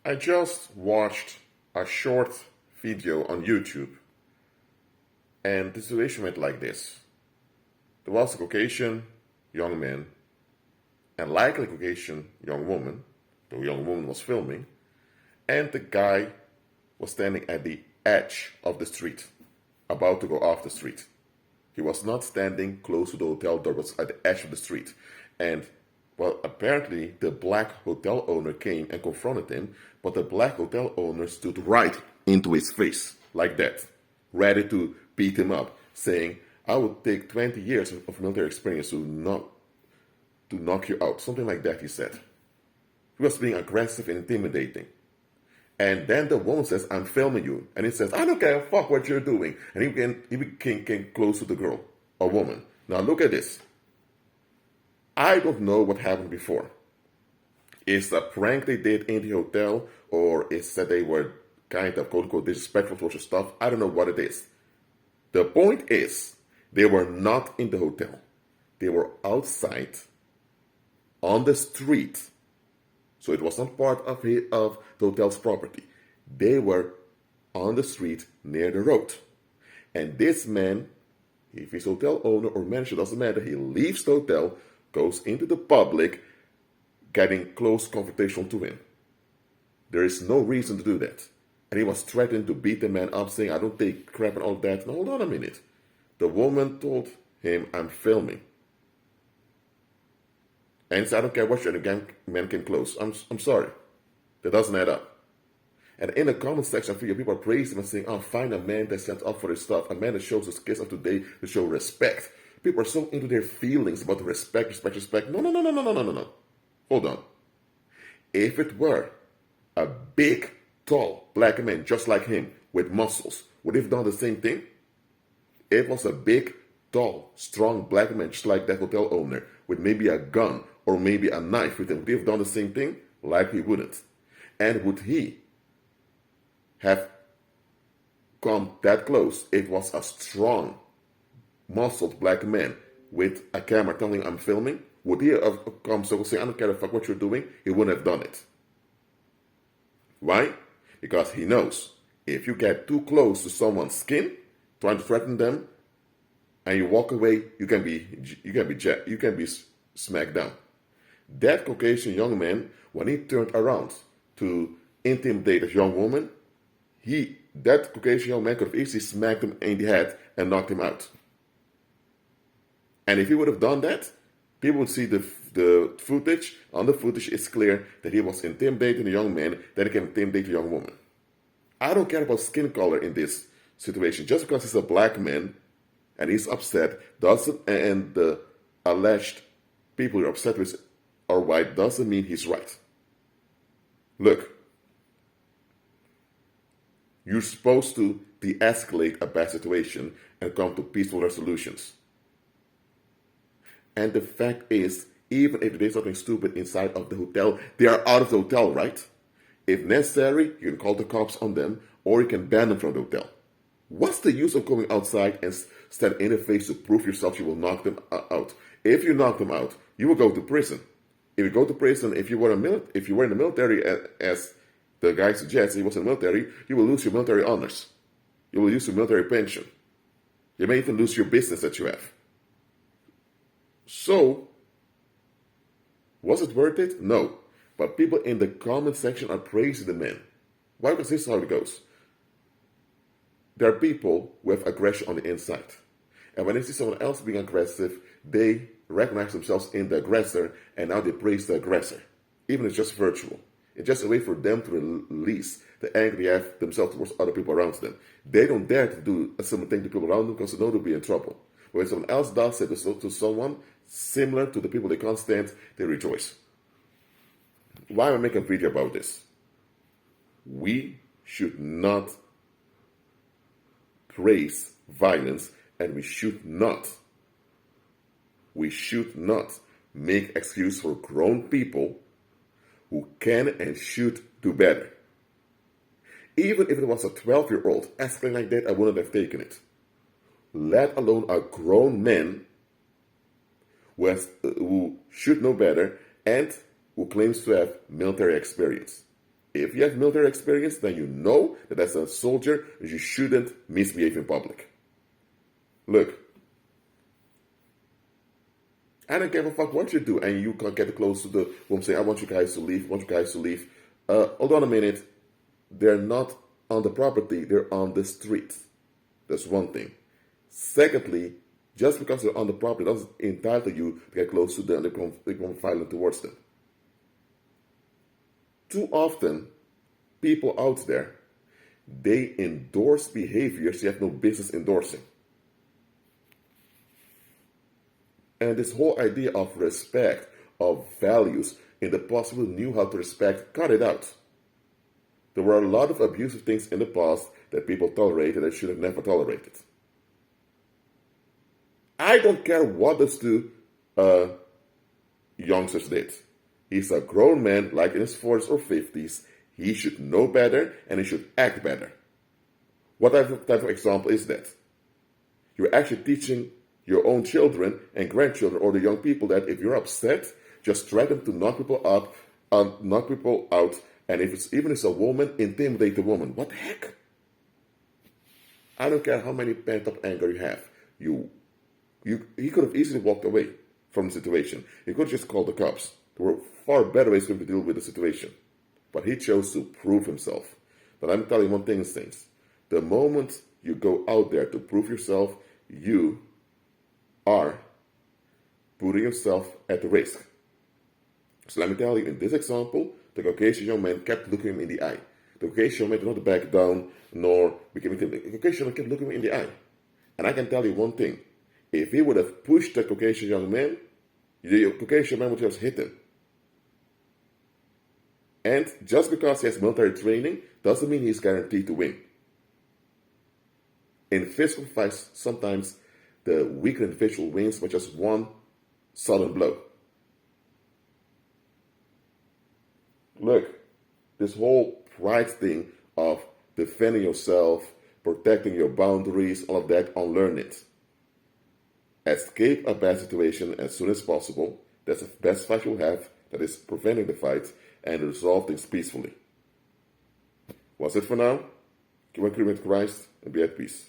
I just watched a short video on YouTube, and the situation went like this. There was a Caucasian young man, and likely Caucasian young woman. The young woman was filming, and the guy was standing at the edge of the street, about to go off the street. He was not standing close to the hotel door, but at the edge of the street. And, well, apparently the black hotel owner came and confronted him, but the black hotel owner stood right into his face, like that, ready to beat him up, saying, I would take 20 years of military experience to knock you out. Something like that, he said. He was being aggressive and intimidating. And then the woman says, I'm filming you. And he says, I don't care, fuck what you're doing. And he came close to the girl, or woman. Now look at this. I don't know what happened before. Is a prank they did in the hotel, or is that they were kind of quote-unquote disrespectful social stuff? I don't know what it is. The point is, they were not in the hotel. They were outside, on the street. So it was not part of the hotel's property. They were on the street near the road. And this man, if he's hotel owner or manager, doesn't matter, he leaves the hotel, goes into the public, getting close confrontation to him. There is no reason to do that. And he was threatening to beat the man up, saying, I don't take crap and all that. Now, hold on a minute. The woman told him, I'm filming. And he said, I don't care what you're, and the man came close. I'm sorry. That doesn't add up. And in the comment section, I figure people are praising him and saying, oh, find a man that stands up for his stuff. A man that shows his kids of today to show respect. People are so into their feelings about the respect. No. Hold on. If it were a big, tall, black man just like him with muscles, would he have done the same thing? If it was a big, tall, strong black man just like that hotel owner with maybe a gun or maybe a knife with him, would he have done the same thing? Likely wouldn't. And would he have come that close if it was a strong, muscled black man with a camera telling him I'm filming? Would he have come so saying, I don't care the fuck what you're doing? He wouldn't have done it. Why? Because he knows if you get too close to someone's skin, trying to threaten them, and you walk away, you can be smacked down. That Caucasian young man, when he turned around to intimidate a young woman, that Caucasian young man could have easily smacked him in the head and knocked him out. And if he would have done that, people would see the footage. On the footage, it's clear that he was intimidating a young man, then he can intimidate a young woman. I don't care about skin color in this situation. Just because he's a black man and he's upset, and the alleged people you're upset with are white, doesn't mean he's right. Look, you're supposed to de-escalate a bad situation and come to peaceful resolutions. And the fact is, even if there's something stupid inside of the hotel, they are out of the hotel, right? If necessary, you can call the cops on them, or you can ban them from the hotel. What's the use of going outside and stand in the face to prove yourself you will knock them out? If you knock them out, you will go to prison. If you go to prison, if you were in the military, as the guy suggests, he was in the military, you will lose your military honors. You will lose your military pension. You may even lose your business that you have. So, was it worth it? No. But people in the comment section are praising the man. Why? Because this is how it goes. There are people who have aggression on the inside. And when they see someone else being aggressive, they recognize themselves in the aggressor, and now they praise the aggressor. Even if it's just virtual. It's just a way for them to release the anger they have themselves towards other people around them. They don't dare to do a similar thing to people around them because they know they'll be in trouble. But when someone else does it to someone similar to the people they can't stand, they rejoice. Why am I making a video about this? We should not praise violence, and we should not make excuse for grown people who can and should do better. Even if it was a 12-year-old escalating like that, I wouldn't have taken it. Let alone a grown man who should know better and who claims to have military experience. If you have military experience, then you know that as a soldier, you shouldn't misbehave in public. Look, I don't give a fuck what you do, and you can't get close to the woman saying, I want you guys to leave, hold on a minute. They're not on the property, they're on the street. That's one thing. Secondly, just because they're on the property doesn't entitle you to get close to them and become violent towards them. Too often, people out there, they endorse behaviors you have no business endorsing. And this whole idea of respect, of values, in the past people knew how to respect, cut it out. There were a lot of abusive things in the past that people tolerated that should have never tolerated. I don't care what those two youngsters did. He's a grown man, like in his 40s or 50s. He should know better and he should act better. What type of example is that? You're actually teaching your own children and grandchildren or the young people that if you're upset, just try them to knock people up, knock people out, and if it's even as a woman, intimidate the woman. What the heck? I don't care how many pent-up anger you have. He could have easily walked away from the situation. He could have just called the cops. There were far better ways for him to deal with the situation. But he chose to prove himself. But I'm telling you one thing, things. The moment you go out there to prove yourself, you are putting yourself at risk. So let me tell you, in this example, the Caucasian young man kept looking him in the eye. The Caucasian young man did not back down, nor became intimidated. The Caucasian man kept looking him in the eye. And I can tell you one thing. If he would have pushed the Caucasian young man, the Caucasian man would have hit him. And just because he has military training, doesn't mean he's guaranteed to win. In physical fights, sometimes the weaker individual wins by just one sudden blow. Look, this whole pride thing of defending yourself, protecting your boundaries, all of that, unlearn it. Escape a bad situation as soon as possible. That's the best fight you'll have, that is preventing the fight, and resolve things peacefully. That's it for now. Keep on with Christ and be at peace.